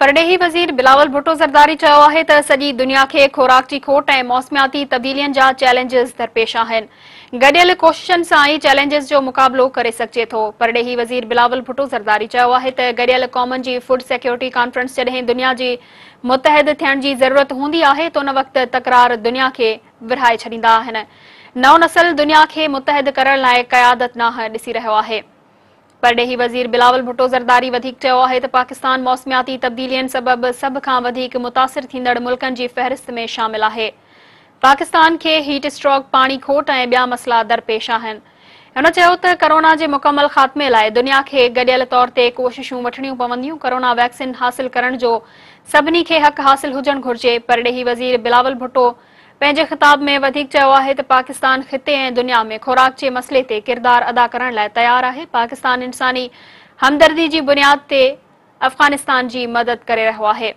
परडेही वज़ीर बिलावल भुट्टो ज़रदारी चयो आहे त सॼी दुनिया खे ख़ोराक जी खोट ऐं मौसमियाती तब्दीलियुनि जा चैलेंजेस दरपेश आहिनि। गॾियल कोशिशुनि सां ई चैलेंजेस जो मुक़ाबिलो करे सघिजे थो। परडेही वज़ीर बिलावल भुट्टो ज़रदारी चयो आहे त गॾियल क़ौमुनि जी फूड सिक्योरिटी कॉन्फ्रेंस जॾहिं दुनिया जी मुतहद थियण जी ज़रूरत हूंदी आहे त उन वक़्तु तकरार दुनिया खे विरहाए छॾींदा आहिनि। नओं नस्ल दुनिया खे मुतहद करण लाइ क़यादत नाह ॾिसी रहियो आहे। परडेही वज़ीर बिलावल भुट्टो ज़रदारी वधीक चयो आहे त पाकिस्तान मौसमियाती तब्दीलियुनि सबबि सभ खां वधीक मुतासिर थींदड़ मुल्कनि जी फ़हरिस्त में शामिल आहे। पाकिस्तान खे हीट स्ट्रोक, पाणी खोट ऐं ॿिया मसइला दरपेश आहिनि। हुन चयो त कोरोना जे मुकमल ख़ात्मे लाइ दुनिया खे गॾियल तौर ते कोशिशूं वठणियूं पवंदियूं। कोरोना वैक्सीन हासिल करण जो सभिनी खे हक़ हासिल हुजणु घुर्जे। परडेही वज़ीर बिलावल भुट्टो पंहिंजे ख़िताब में वधीक चयो आहे त पाकिस्तान ख़िते ऐं दुनिया में ख़ोराक जे मसइले ते किरदार अदा करण लाइ तयार आहे। पाकिस्तान इंसानी हमदर्दी जी बुनियाद ते अफ़गानिस्तान जी मदद करे रहियो आहे।